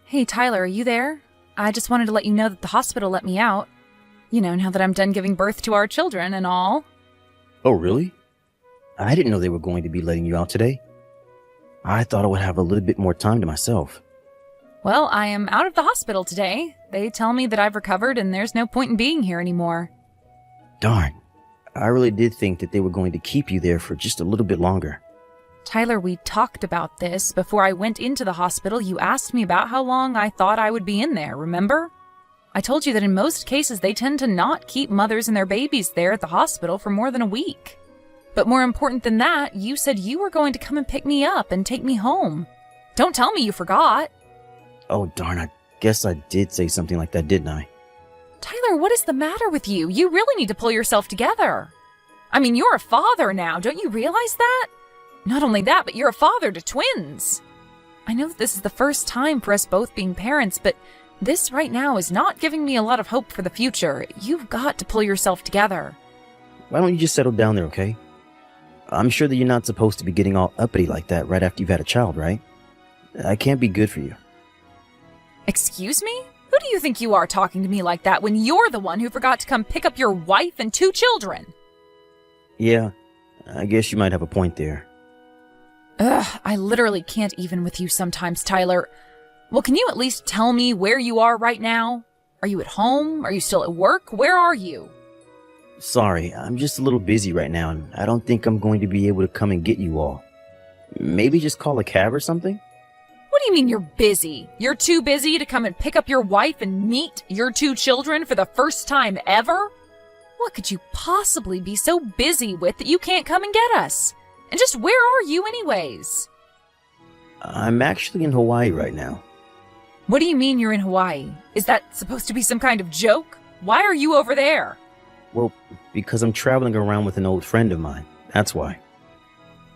Hey, Tyler, are you there? I just wanted to let you know that the hospital let me out. You know, now that I'm done giving birth to our children and all. Oh, really? I didn't know they were going to be letting you out today. I thought I would have a little bit more time to myself. Well, I am out of the hospital today. They tell me that I've recovered and there's no point in being here anymore. Darn. I really did think that they were going to keep you there for just a little bit longer. Tyler, we talked about this. Before I went into the hospital, you asked me about how long I thought I would be in there, remember? I told you that in most cases they tend to not keep mothers and their babies there at the hospital for more than a week. But more important than that, you said you were going to come and pick me up and take me home. Don't tell me you forgot. Oh, darn, I guess I did say something like that, didn't I? Tyler, what is the matter with you? You really need to pull yourself together. I mean, you're a father now, don't you realize that? Not only that, but you're a father to twins. I know that this is the first time for us both being parents, but this right now is not giving me a lot of hope for the future. You've got to pull yourself together. Why don't you just settle down there, okay? I'm sure that you're not supposed to be getting all uppity like that right after you've had a child, right? I can't be good for you. Excuse me? Who do you think you are talking to me like that when you're the one who forgot to come pick up your wife and 2 children? Yeah, I guess you might have a point there. Ugh, I literally can't even with you sometimes, Tyler. Well, can you at least tell me where you are right now? Are you at home? Are you still at work? Where are you? Sorry, I'm just a little busy right now, and I don't think I'm going to be able to come and get you all. Maybe just call a cab or something? What do you mean you're busy? You're too busy to come and pick up your wife and meet your 2 children for the first time ever? What could you possibly be so busy with that you can't come and get us? And just where are you anyways? I'm actually in Hawaii right now. What do you mean you're in Hawaii? Is that supposed to be some kind of joke? Why are you over there? Well, because I'm traveling around with an old friend of mine. That's why.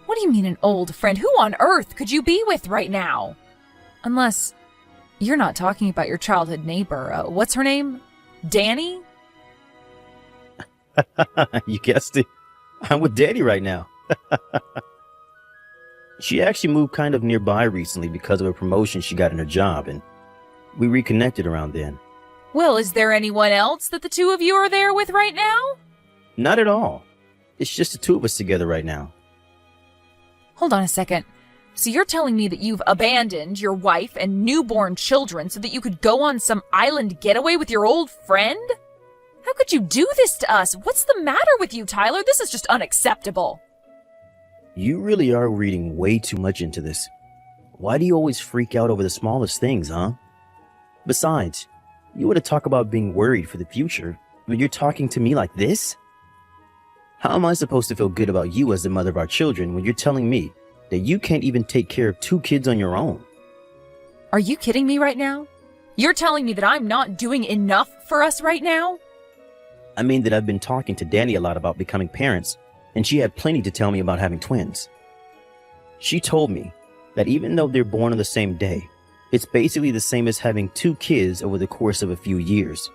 What do you mean an old friend? Who on earth could you be with right now? Unless you're not talking about your childhood neighbor. What's her name? Danny? You guessed it. I'm with Danny right now. She actually moved kind of nearby recently because of a promotion she got in her job, and we reconnected around then. Well, is there anyone else that the 2 of you are there with right now? Not at all. It's just the 2 of us together right now. Hold on a second. So you're telling me that you've abandoned your wife and newborn children so that you could go on some island getaway with your old friend? How could you do this to us? What's the matter with you, Tyler? This is just unacceptable. You really are reading way too much into this. Why do you always freak out over the smallest things, huh? Besides, you want to talk about being worried for the future, but you're talking to me like this? How am I supposed to feel good about you as the mother of our children when you're telling me that you can't even take care of 2 kids on your own? Are you kidding me right now? You're telling me that I'm not doing enough for us right now? I mean that I've been talking to Danny a lot about becoming parents, and she had plenty to tell me about having twins. She told me that even though they're born on the same day, it's basically the same as having 2 kids over the course of a few years.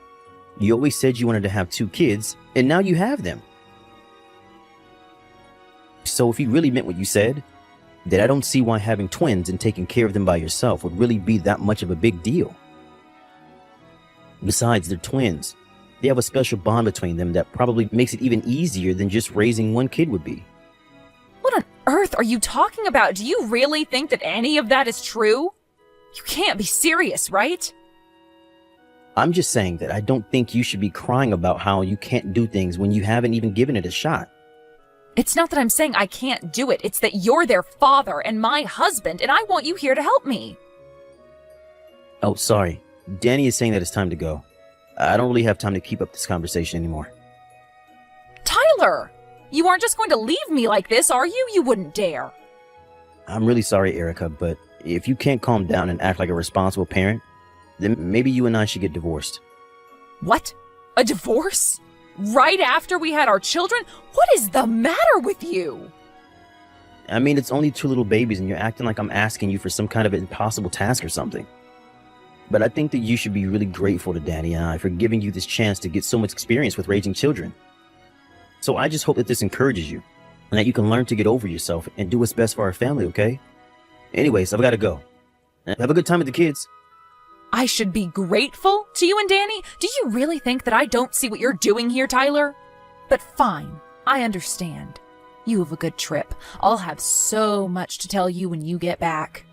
You always said you wanted to have 2 kids, and now you have them. So if you really meant what you said, then I don't see why having twins and taking care of them by yourself would really be that much of a big deal. Besides, they're twins. They have a special bond between them that probably makes it even easier than just raising 1 kid would be. What on earth are you talking about? Do you really think that any of that is true? You can't be serious, right? I'm just saying that I don't think you should be crying about how you can't do things when you haven't even given it a shot. It's not that I'm saying I can't do it. It's that you're their father and my husband, and I want you here to help me. Oh, sorry. Danny is saying that it's time to go. I don't really have time to keep up this conversation anymore. Tyler! You aren't just going to leave me like this, are you? You wouldn't dare. I'm really sorry, Erica, but if you can't calm down and act like a responsible parent, then maybe you and I should get divorced. What? A divorce? Right after we had our children? What is the matter with you? I mean, it's only 2 little babies and you're acting like I'm asking you for some kind of impossible task or something. But I think that you should be really grateful to Danny and I for giving you this chance to get so much experience with raising children. So I just hope that this encourages you and that you can learn to get over yourself and do what's best for our family, okay? Anyways, I've got to go. Have a good time with the kids. I should be grateful to you and Danny? Do you really think that I don't see what you're doing here, Tyler? But fine, I understand. You have a good trip. I'll have so much to tell you when you get back.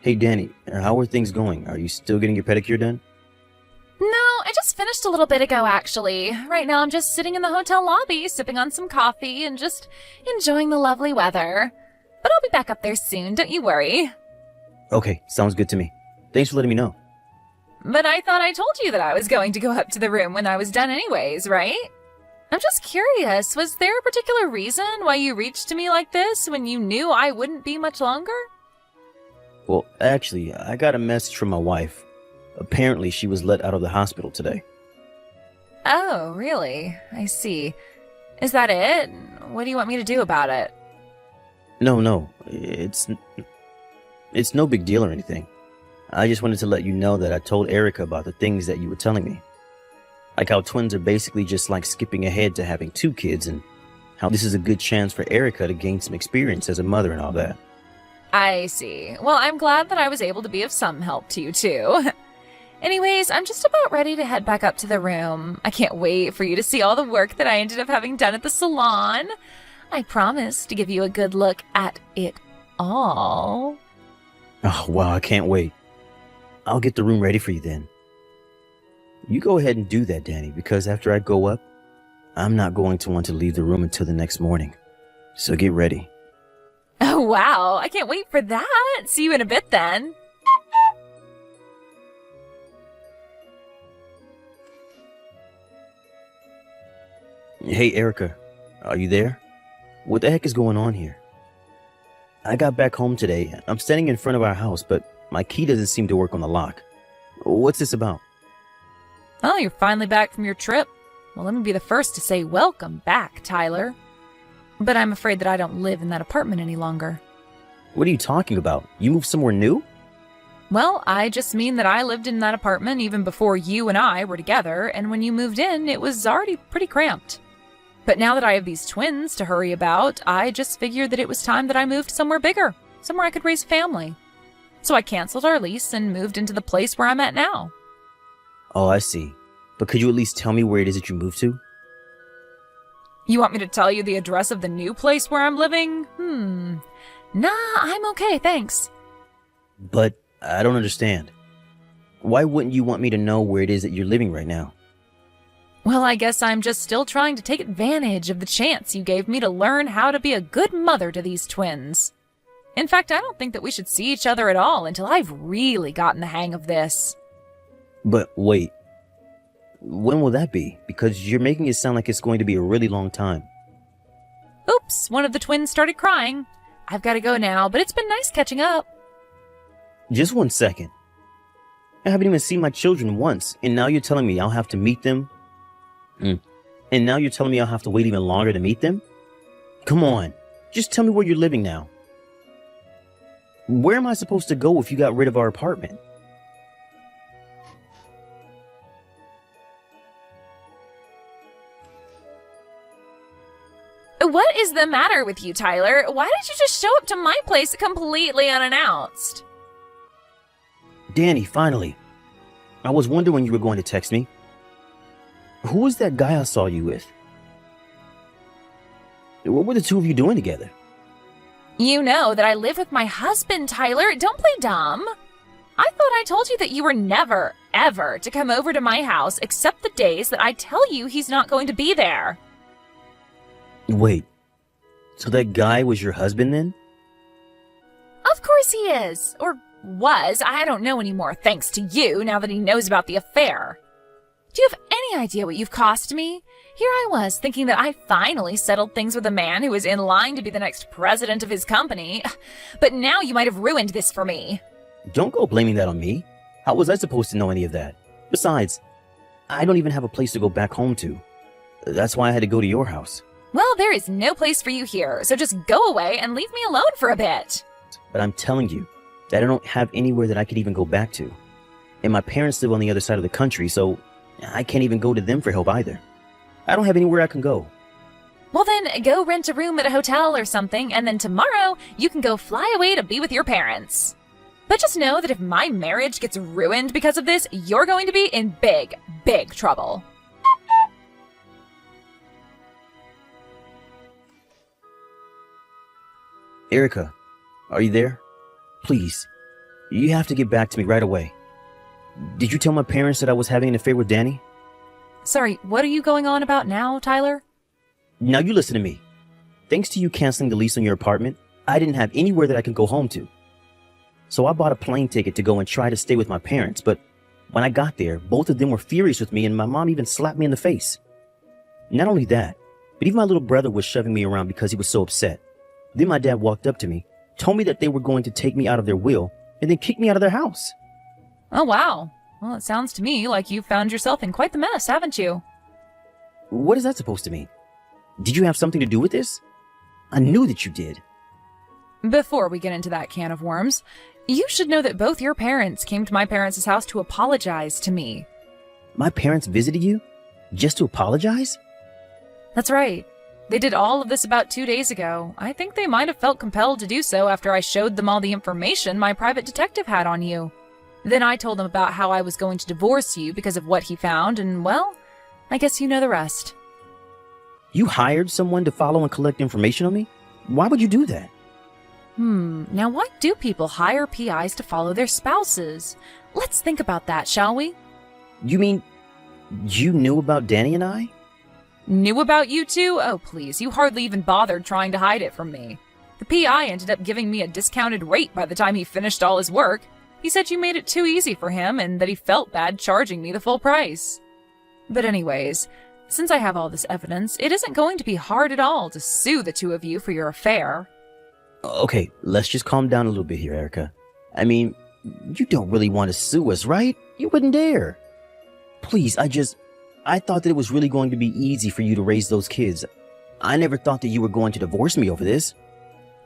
Hey, Danny, how are things going? Are you still getting your pedicure done? No, I just finished a little bit ago, actually. Right now I'm just sitting in the hotel lobby, sipping on some coffee and just enjoying the lovely weather. But I'll be back up there soon, don't you worry. Okay, sounds good to me. Thanks for letting me know. But I thought I told you that I was going to go up to the room when I was done anyways, right? I'm just curious, was there a particular reason why you reached to me like this when you knew I wouldn't be much longer? Well, actually, I got a message from my wife. Apparently, she was let out of the hospital today. Oh, really? I see. Is that it? What do you want me to do about it? No, it's no big deal or anything. I just wanted to let you know that I told Erica about the things that you were telling me. Like how twins are basically just like skipping ahead to having 2 kids, and how this is a good chance for Erica to gain some experience as a mother and all that. I see. Well, I'm glad that I was able to be of some help to you, too. Anyways, I'm just about ready to head back up to the room. I can't wait for you to see all the work that I ended up having done at the salon. I promise to give you a good look at it all. Oh, wow, I can't wait. I'll get the room ready for you then. You go ahead and do that, Danny, because after I go up, I'm not going to want to leave the room until the next morning. So get ready. Oh, wow. I can't wait for that. See you in a bit then. Hey, Erica, are you there? What the heck is going on here? I got back home today. I'm standing in front of our house, but my key doesn't seem to work on the lock. What's this about? Oh, you're finally back from your trip. Well, let me be the first to say welcome back, Tyler. But I'm afraid that I don't live in that apartment any longer. What are you talking about? You moved somewhere new? Well, I just mean that I lived in that apartment even before you and I were together, and when you moved in, it was already pretty cramped. But now that I have these twins to hurry about, I just figured that it was time that I moved somewhere bigger, somewhere I could raise a family. So I canceled our lease and moved into the place where I'm at now. Oh, I see. But could you at least tell me where it is that you moved to? You want me to tell you the address of the new place where I'm living? Nah, I'm okay, thanks. But I don't understand. Why wouldn't you want me to know where it is that you're living right now? Well, I guess I'm just still trying to take advantage of the chance you gave me to learn how to be a good mother to these twins. In fact, I don't think that we should see each other at all until I've really gotten the hang of this. But wait. When will that be? Because you're making it sound like it's going to be a really long time. Oops, one of the twins started crying. I've got to go now, but it's been nice catching up. Just 1 second. I haven't even seen my children once, and now you're telling me I'll have to meet them? And now you're telling me I'll have to wait even longer to meet them? Come on, just tell me where you're living now. Where am I supposed to go if you got rid of our apartment? What is the matter with you, Tyler? Why did you just show up to my place completely unannounced? Danny, finally. I was wondering when you were going to text me. Who was that guy I saw you with? What were the 2 of you doing together? You know that I live with my husband, Tyler. Don't play dumb. I thought I told you that you were never, ever to come over to my house except the days that I tell you he's not going to be there. Wait, so that guy was your husband then? Of course he is. Or was. I don't know anymore, thanks to you, now that he knows about the affair. Do you have any idea what you've cost me? Here I was, thinking that I finally settled things with a man who was in line to be the next president of his company. But now you might have ruined this for me. Don't go blaming that on me. How was I supposed to know any of that? Besides, I don't even have a place to go back home to. That's why I had to go to your house. Well, there is no place for you here, so just go away and leave me alone for a bit. But I'm telling you that I don't have anywhere that I could even go back to. And my parents live on the other side of the country, so I can't even go to them for help either. I don't have anywhere I can go. Well then, go rent a room at a hotel or something, and then tomorrow you can go fly away to be with your parents. But just know that if my marriage gets ruined because of this, you're going to be in big, big trouble. Erica, are you there? Please, you have to get back to me right away. Did you tell my parents that I was having an affair with Danny? Sorry, what are you going on about now, Tyler? Now you listen to me. Thanks to you canceling the lease on your apartment, I didn't have anywhere that I could go home to. So I bought a plane ticket to go and try to stay with my parents, but when I got there, both of them were furious with me and my mom even slapped me in the face. Not only that, but even my little brother was shoving me around because he was so upset. Then my dad walked up to me, told me that they were going to take me out of their will, and then kick me out of their house. Oh, wow. Well, it sounds to me like you've found yourself in quite the mess, haven't you? What is that supposed to mean? Did you have something to do with this? I knew that you did. Before we get into that can of worms, you should know that both your parents came to my parents' house to apologize to me. My parents visited you? Just to apologize? That's right. They did all of this about 2 days ago. I think they might have felt compelled to do so after I showed them all the information my private detective had on you. Then I told them about how I was going to divorce you because of what he found, and well, I guess you know the rest. You hired someone to follow and collect information on me? Why would you do that? Now why do people hire PIs to follow their spouses? Let's think about that, shall we? You mean you knew about Danny and I? Knew about you two? Oh, please, you hardly even bothered trying to hide it from me. The PI ended up giving me a discounted rate by the time he finished all his work. He said you made it too easy for him and that he felt bad charging me the full price. But anyways, since I have all this evidence, it isn't going to be hard at all to sue the two of you for your affair. Okay, let's just calm down a little bit here, Erica. I mean, you don't really want to sue us, right? You wouldn't dare. Please, I thought that it was really going to be easy for you to raise those kids. I never thought that you were going to divorce me over this.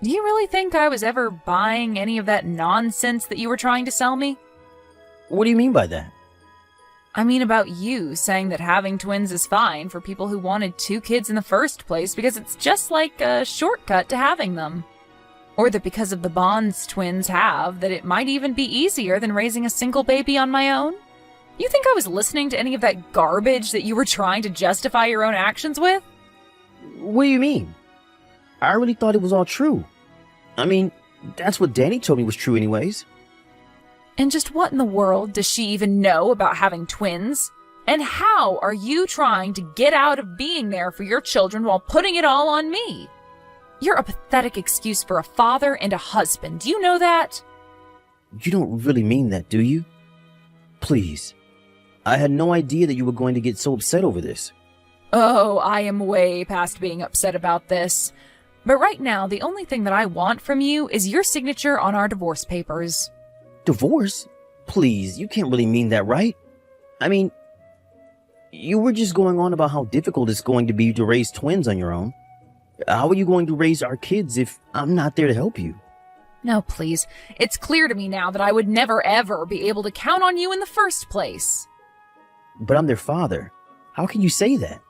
Do you really think I was ever buying any of that nonsense that you were trying to sell me? What do you mean by that? I mean about you saying that having twins is fine for people who wanted 2 kids in the first place because it's just like a shortcut to having them. Or that because of the bonds twins have, that it might even be easier than raising a single baby on my own? You think I was listening to any of that garbage that you were trying to justify your own actions with? What do you mean? I really thought it was all true. I mean, that's what Danny told me was true anyways. And just what in the world does she even know about having twins? And how are you trying to get out of being there for your children while putting it all on me? You're a pathetic excuse for a father and a husband. Do you know that? You don't really mean that, do you? Please. I had no idea that you were going to get so upset over this. Oh, I am way past being upset about this. But right now, the only thing that I want from you is your signature on our divorce papers. Divorce? Please, you can't really mean that, right? I mean, you were just going on about how difficult it's going to be to raise twins on your own. How are you going to raise our kids if I'm not there to help you? No, please. It's clear to me now that I would never ever be able to count on you in the first place. But I'm their father. How can you say that?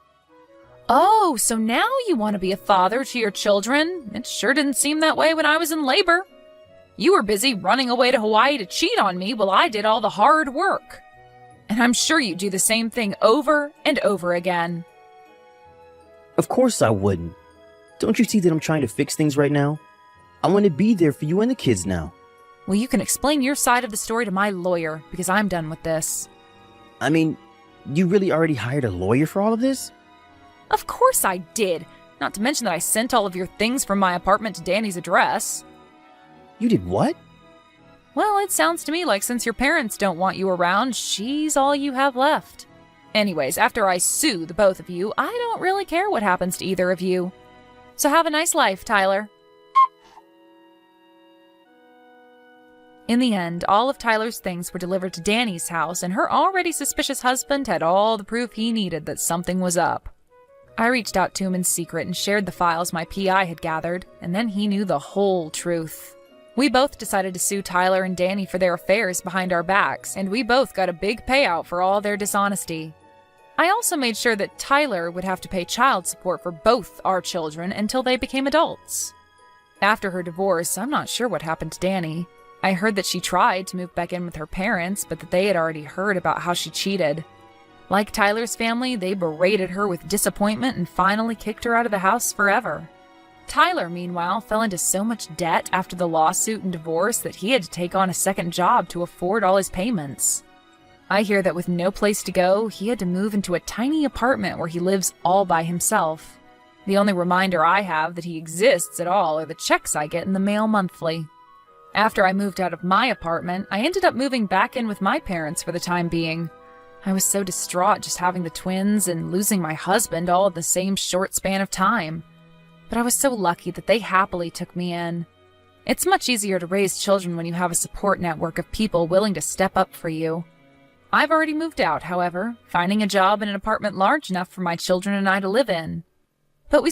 Oh, so now you want to be a father to your children? It sure didn't seem that way when I was in labor. You were busy running away to Hawaii to cheat on me while I did all the hard work. And I'm sure you do the same thing over and over again. Of course I wouldn't. Don't you see that I'm trying to fix things right now? I want to be there for you and the kids now. Well, you can explain your side of the story to my lawyer, because I'm done with this. I mean, you really already hired a lawyer for all of this? Of course I did. Not to mention that I sent all of your things from my apartment to Danny's address. You did what? Well, it sounds to me like since your parents don't want you around, she's all you have left. Anyways, after I sue the both of you, I don't really care what happens to either of you. So have a nice life, Tyler. In the end, all of Tyler's things were delivered to Danny's house, and her already suspicious husband had all the proof he needed that something was up. I reached out to him in secret and shared the files my PI had gathered, and then he knew the whole truth. We both decided to sue Tyler and Danny for their affairs behind our backs, and we both got a big payout for all their dishonesty. I also made sure that Tyler would have to pay child support for both our children until they became adults. After her divorce, I'm not sure what happened to Danny. I heard that she tried to move back in with her parents, but that they had already heard about how she cheated. Like Tyler's family, they berated her with disappointment and finally kicked her out of the house forever. Tyler, meanwhile, fell into so much debt after the lawsuit and divorce that he had to take on a second job to afford all his payments. I hear that with no place to go, he had to move into a tiny apartment where he lives all by himself. The only reminder I have that he exists at all are the checks I get in the mail monthly. After I moved out of my apartment, I ended up moving back in with my parents for the time being. I was so distraught just having the twins and losing my husband all in the same short span of time. But I was so lucky that they happily took me in. It's much easier to raise children when you have a support network of people willing to step up for you. I've already moved out, however, finding a job in an apartment large enough for my children and I to live in. But we